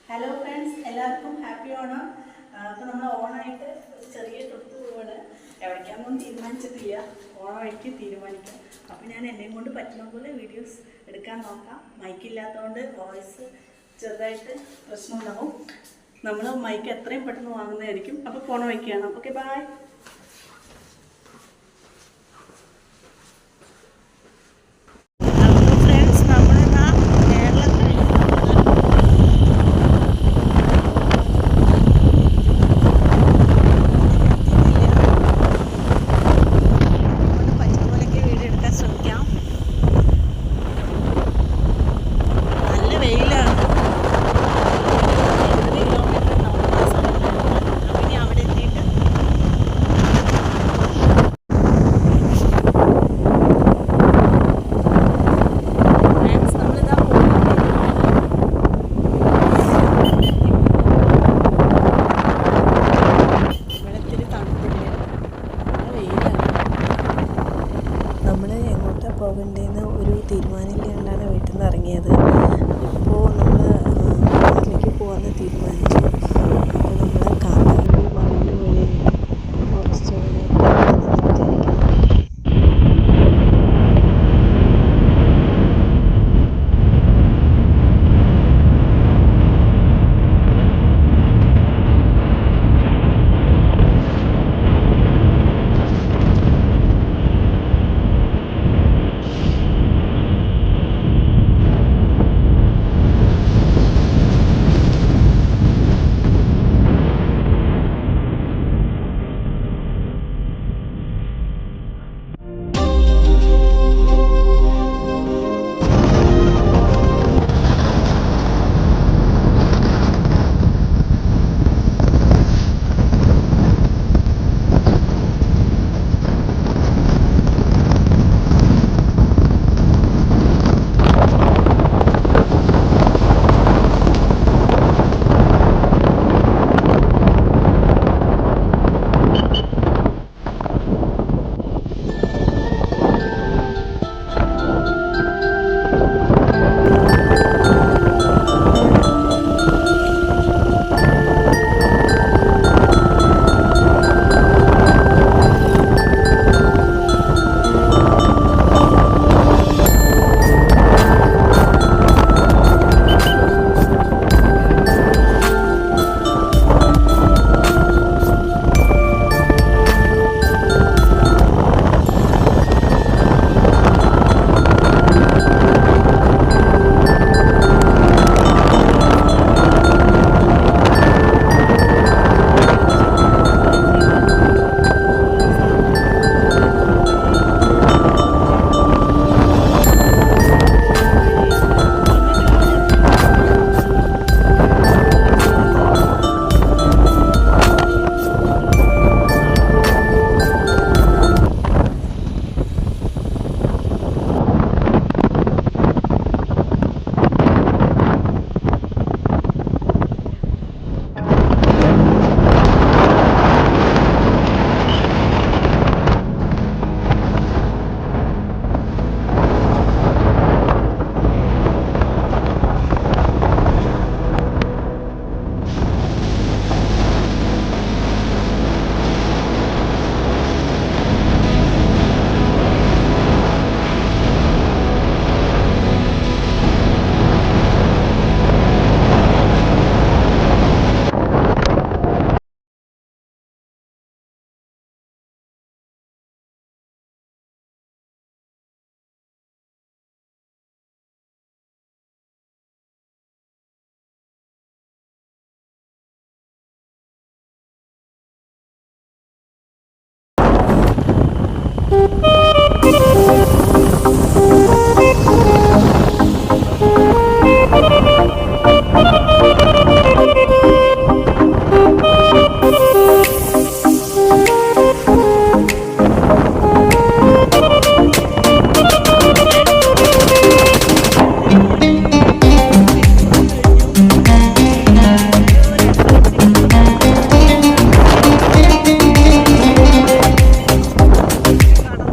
Hello friends, എല്ലാവർക്കും happy Onam. അപ്പോൾ നമ്മൾ ഓണമായിട്ട് ഒരു ചെറിയ ട്രിപ്പ് പോവാണ്. എവിടേക്കാണെന്നൊന്നും തീരുമാനിച്ചിട്ടില്ല, ഓണമായിട്ട് തീരുമാനിക്കാം. അപ്പോൾ ഞാൻ എന്നെയും കൊണ്ട് പറ്റുന്ന പോലെ വീഡിയോസ് എടുക്കാൻ നോക്കാം. മൈക്കില്ലാത്തതുകൊണ്ട് വോയിസ് ചെറുതായിട്ട് പ്രശ്നമുണ്ടാവും. നമ്മൾ മൈക്ക് എത്രയും പെട്ടെന്ന് വാങ്ങുന്നതായിരിക്കും. അപ്പോൾ പോണ വയ്ക്കുകയാണ്. Okay, by. പോകേണ്ടതെന്ന് ഒരു തീരുമാനമില്ലാണ്ടാണ് വീട്ടിൽ നിന്ന് ഇറങ്ങിയത്. ഇപ്പോൾ നമ്മൾ വീട്ടിലേക്ക് പോകാമെന്ന് തീരുമാനിച്ചു. അപ്പോൾ നമ്മൾ കാട്ടാക്കട മറൈൻ വഴി കുറച്ച് വിചാരിക്കണം.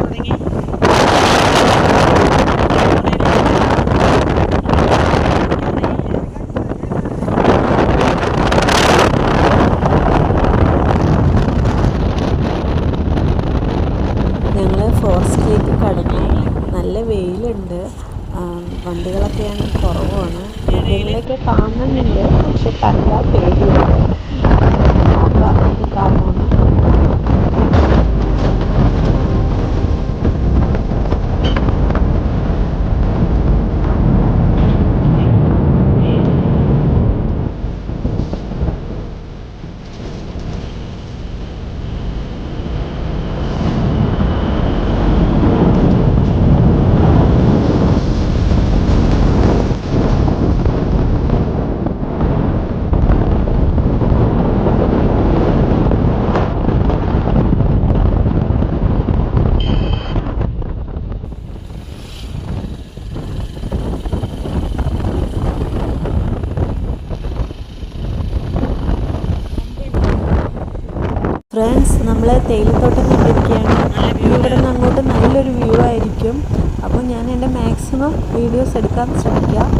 തുടങ്ങി. നല്ല വെയിലുണ്ട്. വണ്ടികളൊക്കെയാണ് കുറവാണ്. മൃഗങ്ങളെയൊക്കെ കാണുന്നുണ്ട്, പക്ഷെ കണ്ടാൽ പേടിയാണ്. നോക്കാം എന്ത് കാണുമെന്ന്. ഫ്രണ്ട്സ്, നമ്മൾ തേയിലത്തോട്ടം കണ്ടിരിക്കുകയാണ്. ഇവിടെ നിന്ന് അങ്ങോട്ട് നല്ലൊരു വ്യൂ ആയിരിക്കും. അപ്പോൾ ഞാൻ എൻ്റെ മാക്സിമം വീഡിയോസ് എടുക്കാൻ ശ്രമിക്കാം.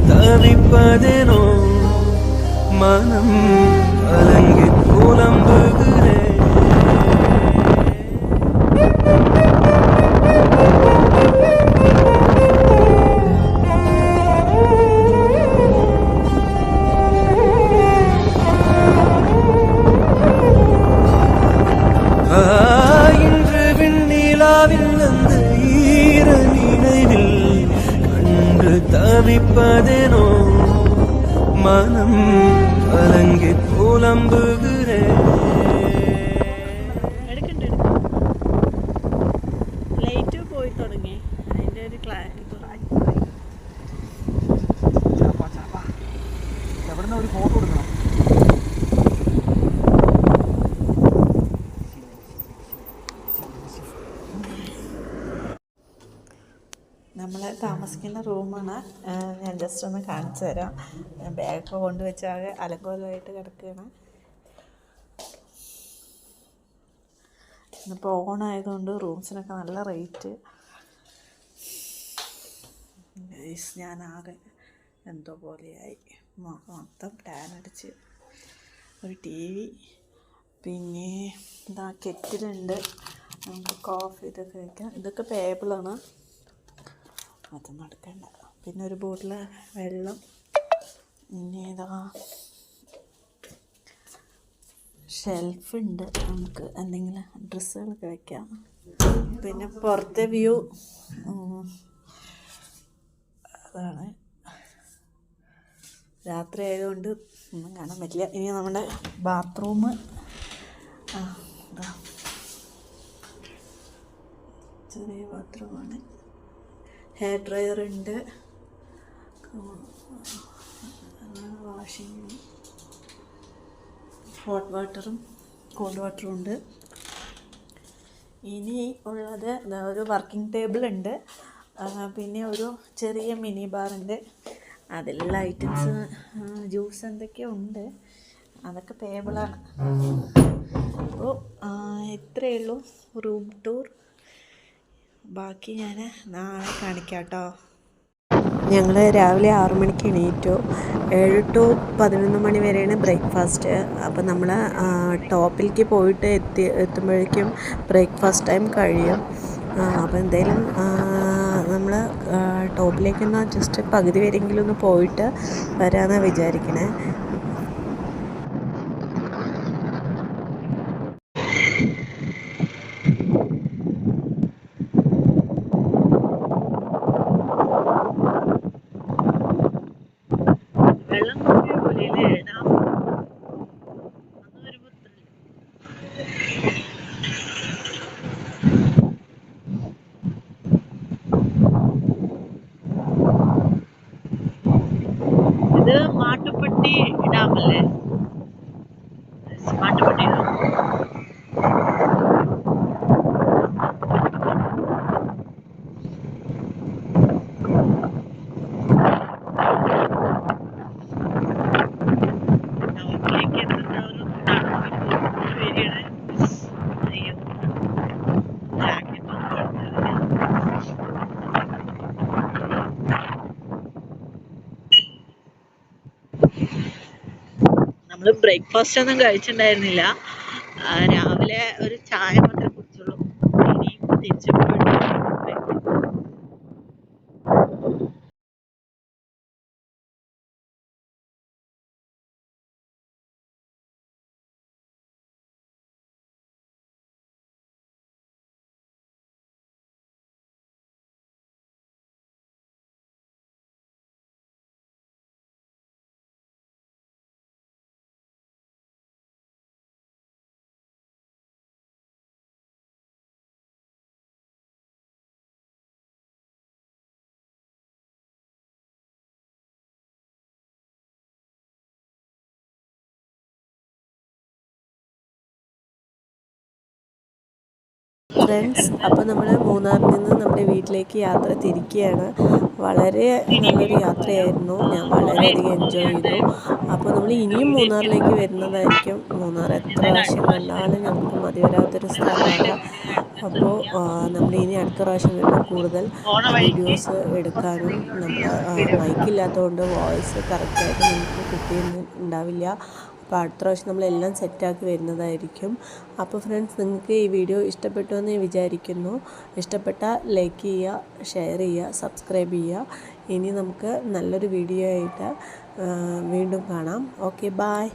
தவிப்பதேனோ மனம் கலங்கி புலம்புகிறேன். இன்று விண்ணிலாவில் அந்த ஈர நினைவில் கண்டு தவிப்பதேனோ மனம் கலங்கி புலம்புகிறேன். ലൈറ്റ് പോയി തുടങ്ങി. അതിൻ്റെ ഒരു ക്ലാരിറ്റി എവിടുന്ന ഒരു ഫോട്ടോ എടുക്കണം. നമ്മൾ താമസിക്കുന്ന റൂമാണ്. ഞാൻ ജസ്റ്റ് ഒന്ന് കാണിച്ചു തരാം. ഞാൻ ബാഗൊക്കെ കൊണ്ടുവച്ച് ആകെ അലങ്കോലമായിട്ട് കിടക്കുകയാണ്. ഇന്നിപ്പോൾ ഓണായതുകൊണ്ട് റൂംസിനൊക്കെ നല്ല റേറ്റ്. ഞാനാകെ എന്തോ പോലെയായി. മൊത്തം ടാൻ അടിച്ച്. ഒരു ടി വി, പിന്നെ എന്താ കെറ്റിലുണ്ട്, നമുക്ക് കോഫി ഇതൊക്കെ വയ്ക്കാം. ഇതൊക്കെ പേബിളാണ്, അതൊന്നും എടുക്കണ്ട. പിന്നെ ഒരു ബോട്ടിൽ വെള്ളം, പിന്നെ ഇതാ ഷെൽഫുണ്ട്, നമുക്ക് എന്തെങ്കിലും ഡ്രസ്സുകളൊക്കെ വയ്ക്കാം. പിന്നെ പുറത്തെ വ്യൂ അതാണ്. രാത്രി ആയതുകൊണ്ട് ഒന്നും കാണാൻ പറ്റില്ല. ഇനി നമ്മുടെ ബാത്റൂം ഇതാ ചെറിയ ബാത്റൂമാണ്. ഹെയർ ഡ്രയർ ഉണ്ട്, വാഷിങ്, ഹോട്ട് വാട്ടറും കോൾഡ് വാട്ടറും ഉണ്ട്. ഇനി ഉള്ളത് ഒരു വർക്കിംഗ് ടേബിൾ ഉണ്ട്, പിന്നെ ഒരു ചെറിയ മിനി ബാറുണ്ട്. അതിലുള്ള ഐറ്റംസ് ജ്യൂസ് എന്തൊക്കെയോ ഉണ്ട്, അതൊക്കെ പേബിളാണ്. അപ്പോൾ ഇത്രയേ ഉള്ളൂ റൂം ടൂർ. ബാക്കി ഞാൻ നാളെ കാണിക്കാം കേട്ടോ. ഞങ്ങൾ രാവിലെ 6 മണിക്ക് എണീറ്റു. 7 to 11 മണി വരെയാണ് ബ്രേക്ക്ഫാസ്റ്റ്. അപ്പോൾ നമ്മൾ ടോപ്പിലേക്ക് പോയിട്ട് എത്തുമ്പോഴേക്കും ബ്രേക്ക്ഫാസ്റ്റ് ടൈം കഴിയും. അപ്പോൾ എന്തായാലും നമ്മൾ ടോപ്പിലേക്കൊന്ന് ജസ്റ്റ് പകുതി വരെയെങ്കിലും ഒന്ന് പോയിട്ട് വരാമെന്നാണ് വിചാരിക്കണേ. ഇത് മാട്ടുപ്പെട്ടി ഞങ്ങൾ ബ്രേക്ക്ഫാസ്റ്റ് ഒന്നും കഴിച്ചിട്ടുണ്ടായിരുന്നില്ല. രാവിലെ ഒരു ചായ മാത്രമേ കുടിച്ചുള്ളൂ. ഇനിയും തിരിച്ചു പോയിട്ട് ഫ്രണ്ട്സ്, അപ്പോൾ നമ്മൾ മൂന്നാറിൽ നിന്ന് നമ്മുടെ വീട്ടിലേക്ക് യാത്ര തിരിക്കുകയാണ്. വളരെ നല്ലൊരു യാത്രയായിരുന്നു. ഞാൻ വളരെയധികം എൻജോയ് ചെയ്തു. അപ്പോൾ നമ്മൾ ഇനിയും മൂന്നാറിലേക്ക് വരുന്നതായിരിക്കും. മൂന്നാർ എത്ര പ്രാവശ്യം കണ്ടാലും ഞങ്ങൾക്ക് മതി വരാത്തൊരു സ്ഥലമാണ്. അപ്പോൾ നമ്മൾ ഇനി അടുത്ത പ്രാവശ്യം വരുമ്പോൾ കൂടുതൽ വീഡിയോസ് എടുക്കാനും, നമ്മൾ മൈക്കില്ലാത്തതുകൊണ്ട് വോയിസ് കറക്റ്റായിട്ട് നമുക്ക് കിട്ടിയിട്ടുണ്ടാവില്ല. അപ്പോൾ അടുത്ത പ്രാവശ്യം നമ്മളെല്ലാം സെറ്റാക്കി വരുന്നതായിരിക്കും. അപ്പോൾ ഫ്രണ്ട്സ്, നിങ്ങൾക്ക് ഈ വീഡിയോ ഇഷ്ടപ്പെട്ടു എന്ന് വിചാരിക്കുന്നു. ഇഷ്ടപ്പെട്ടാൽ ലൈക്ക് ചെയ്യുക, ഷെയർ ചെയ്യുക, സബ്സ്ക്രൈബ് ചെയ്യുക. ഇനി നമുക്ക് നല്ലൊരു വീഡിയോ ആയിട്ട് വീണ്ടും കാണാം. Okay, bye.